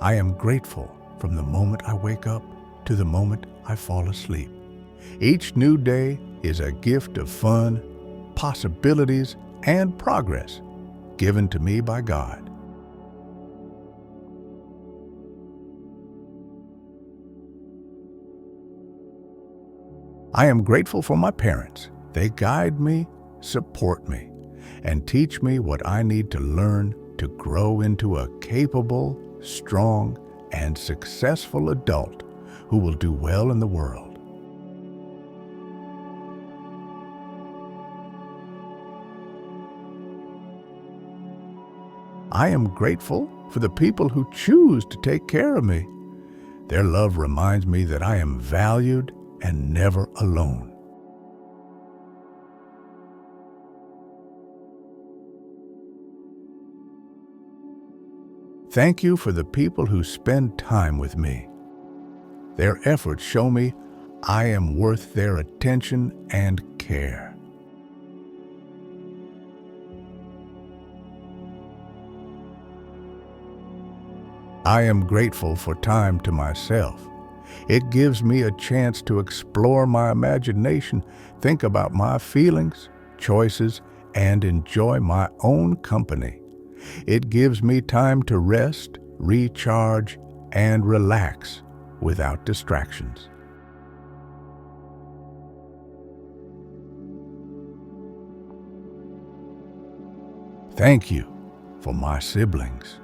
I am grateful from the moment I wake up to the moment I fall asleep. Each new day is a gift of fun, possibilities, and progress given to me by God. I am grateful for my parents. They guide me, support me, and teach me what I need to learn to grow into a capable, strong, and successful adult who will do well in the world. I am grateful for the people who choose to take care of me. Their love reminds me that I am valued and never alone. Thank you for the people who spend time with me. Their efforts show me I am worth their attention and care. I am grateful for time to myself. It gives me a chance to explore my imagination, think about my feelings, choices, and enjoy my own company. It gives me time to rest, recharge, and relax without distractions. Thank you for my siblings,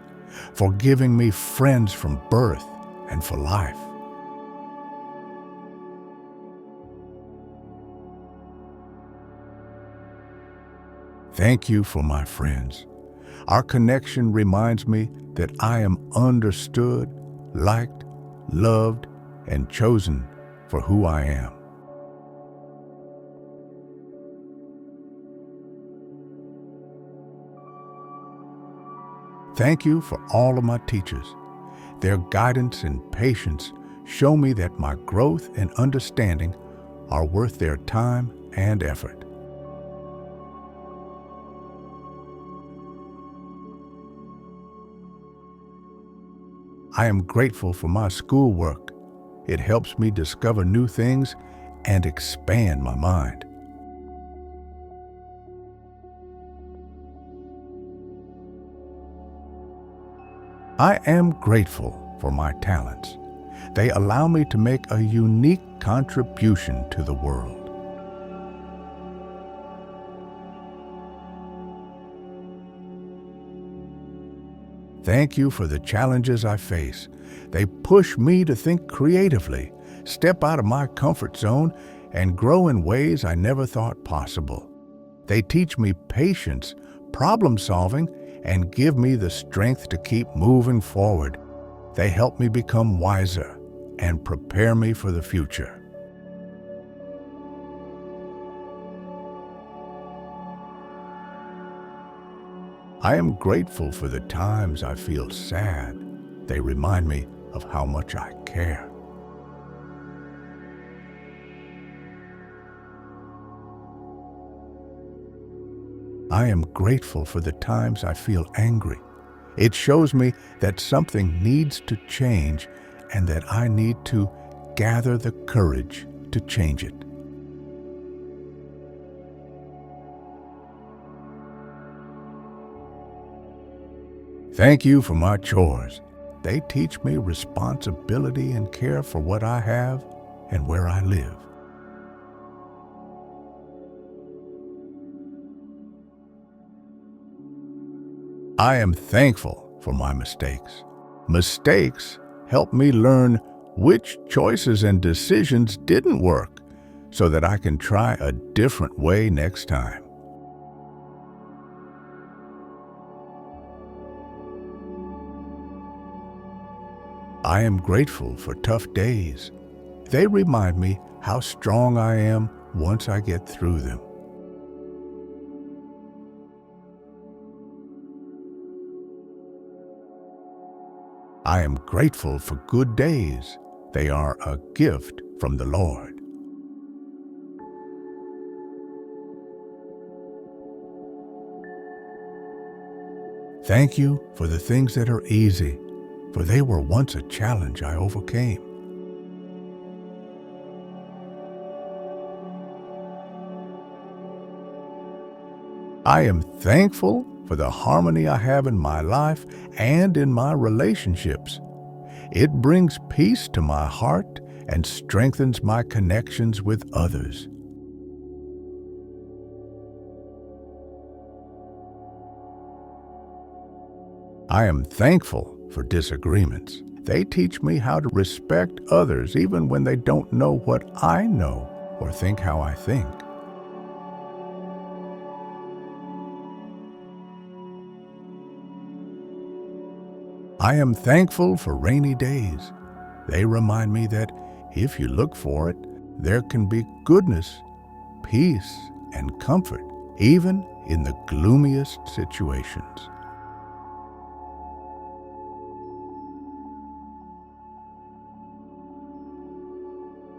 for giving me friends from birth and for life. Thank you for my friends. Our connection reminds me that I am understood, liked, loved, and chosen for who I am. Thank you for all of my teachers. Their guidance and patience show me that my growth and understanding are worth their time and effort. I am grateful for my schoolwork. It helps me discover new things and expand my mind. I am grateful for my talents. They allow me to make a unique contribution to the world. Thank you for the challenges I face. They push me to think creatively, step out of my comfort zone, and grow in ways I never thought possible. They teach me patience, problem solving, and give me the strength to keep moving forward. They help me become wiser and prepare me for the future. I am grateful for the times I feel sad. They remind me of how much I care. I am grateful for the times I feel angry. It shows me that something needs to change and that I need to gather the courage to change it. Thank you for my chores. They teach me responsibility and care for what I have and where I live. I am thankful for my mistakes. Mistakes help me learn which choices and decisions didn't work so that I can try a different way next time. I am grateful for tough days. They remind me how strong I am once I get through them. I am grateful for good days. They are a gift from the Lord. Thank you for the things that are easy. for they were once a challenge I overcame. I am thankful for the harmony I have in my life and in my relationships. It brings peace to my heart and strengthens my connections with others. I am thankful for disagreements. They teach me how to respect others even when they don't know what I know or think how I think. I am thankful for rainy days. They remind me that if you look for it, there can be goodness, peace, and comfort, even in the gloomiest situations.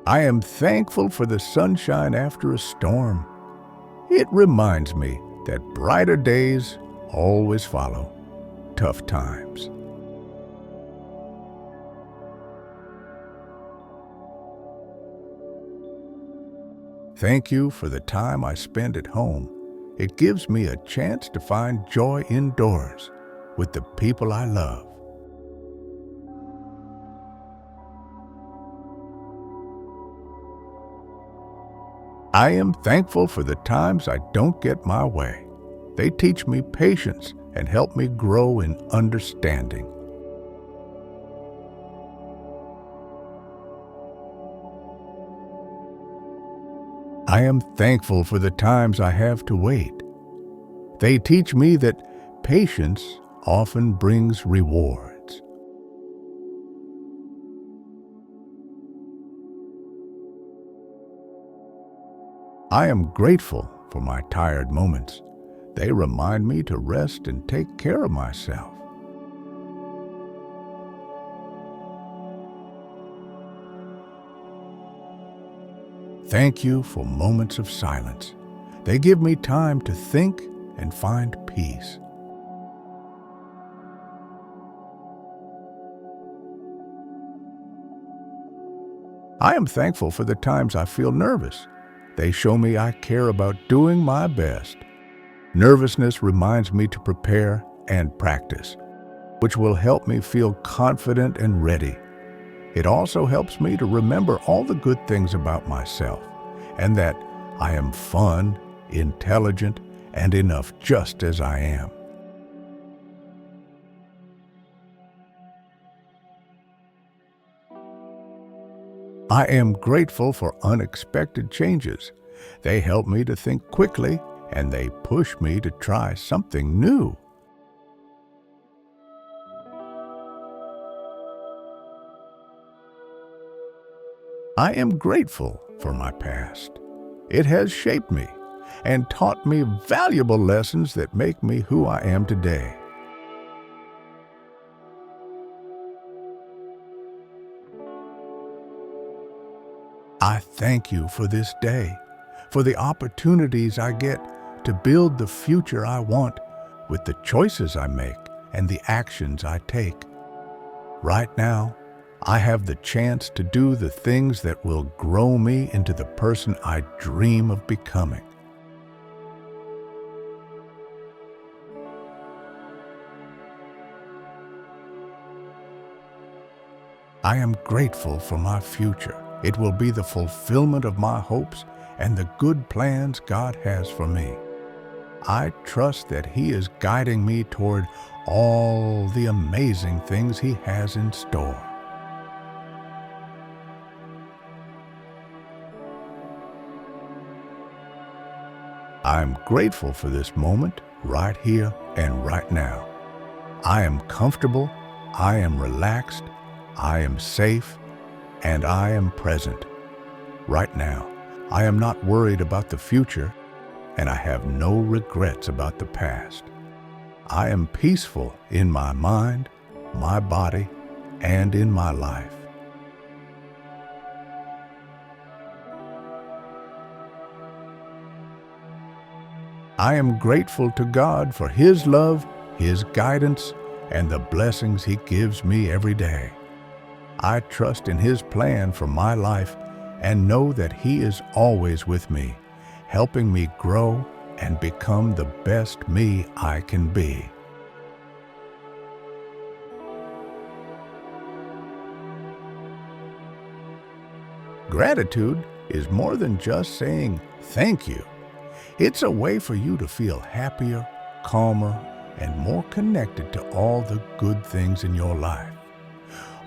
I am thankful for the sunshine after a storm. It reminds me that brighter days always follow tough times. Thank you for the time I spend at home. It gives me a chance to find joy indoors with the people I love. I am thankful for the times I don't get my way. They teach me patience and help me grow in understanding. I am thankful for the times I have to wait. They teach me that patience often brings rewards. I am grateful for my tired moments. They remind me to rest and take care of myself. Thank you for moments of silence. They give me time to think and find peace. I am thankful for the times I feel nervous. They show me I care about doing my best. Nervousness reminds me to prepare and practice, which will help me feel confident and ready. It also helps me to remember all the good things about myself and that I am fun, intelligent, and enough just as I am. I am grateful for unexpected changes. They help me to think quickly and they push me to try something new. I am grateful for my past. It has shaped me and taught me valuable lessons that make me who I am today. I thank you for this day, for the opportunities I get to build the future I want with the choices I make and the actions I take. Right now, I have the chance to do the things that will grow me into the person I dream of becoming. I am grateful for my future. It will be the fulfillment of my hopes and the good plans God has for me. I trust that He is guiding me toward all the amazing things He has in store. I'm grateful for this moment right here and right now. I am comfortable, I am relaxed, I am safe, and I am present. Right now, I am not worried about the future, and I have no regrets about the past. I am peaceful in my mind, my body, and in my life. I am grateful to God for His love, His guidance, and the blessings He gives me every day. I trust in His plan for my life and know that He is always with me, helping me grow and become the best me I can be. Gratitude is more than just saying thank you. It's a way for you to feel happier, calmer, and more connected to all the good things in your life.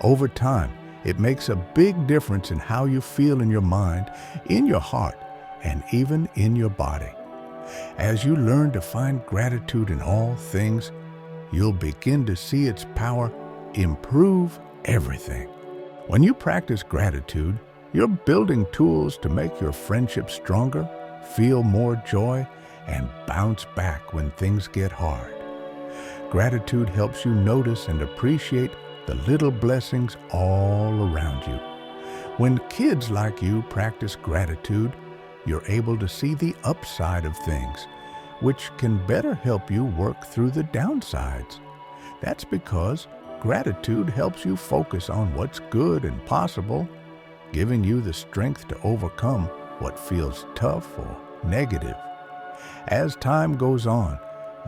Over time, it makes a big difference in how you feel in your mind, in your heart, and even in your body. As you learn to find gratitude in all things, you'll begin to see its power improve everything. When you practice gratitude, you're building tools to make your friendship stronger, feel more joy, and bounce back when things get hard. Gratitude helps you notice and appreciate the little blessings all around you. When kids like you practice gratitude, you're able to see the upside of things, which can better help you work through the downsides. That's because gratitude helps you focus on what's good and possible, giving you the strength to overcome what feels tough or negative. As time goes on,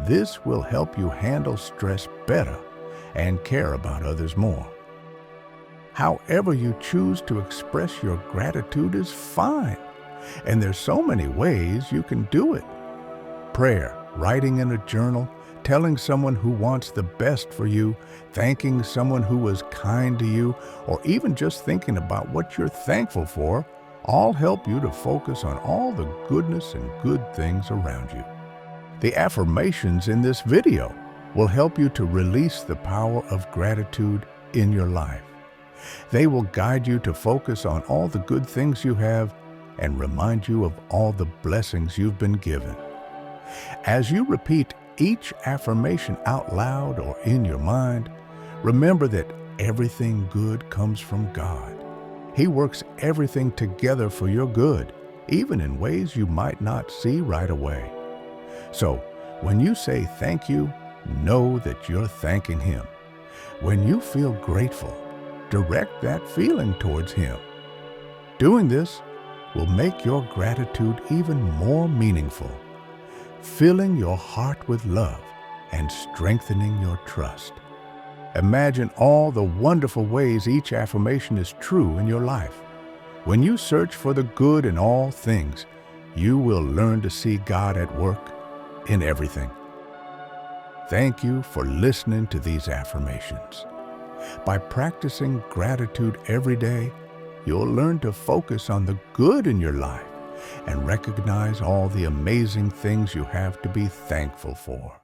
this will help you handle stress better and care about others more. However you choose to express your gratitude is fine, and there's so many ways you can do it. Prayer, writing in a journal, telling someone who wants the best for you, thanking someone who was kind to you, or even just thinking about what you're thankful for, all help you to focus on all the goodness and good things around you. The affirmations in this video will help you to release the power of gratitude in your life. They will guide you to focus on all the good things you have and remind you of all the blessings you've been given. As you repeat each affirmation out loud or in your mind, remember that everything good comes from God. He works everything together for your good, even in ways you might not see right away. So, when you say thank you, know that you're thanking Him. When you feel grateful, direct that feeling towards Him. Doing this will make your gratitude even more meaningful, filling your heart with love and strengthening your trust. Imagine all the wonderful ways each affirmation is true in your life. When you search for the good in all things, you will learn to see God at work in everything. Thank you for listening to these affirmations. By practicing gratitude every day, you'll learn to focus on the good in your life and recognize all the amazing things you have to be thankful for.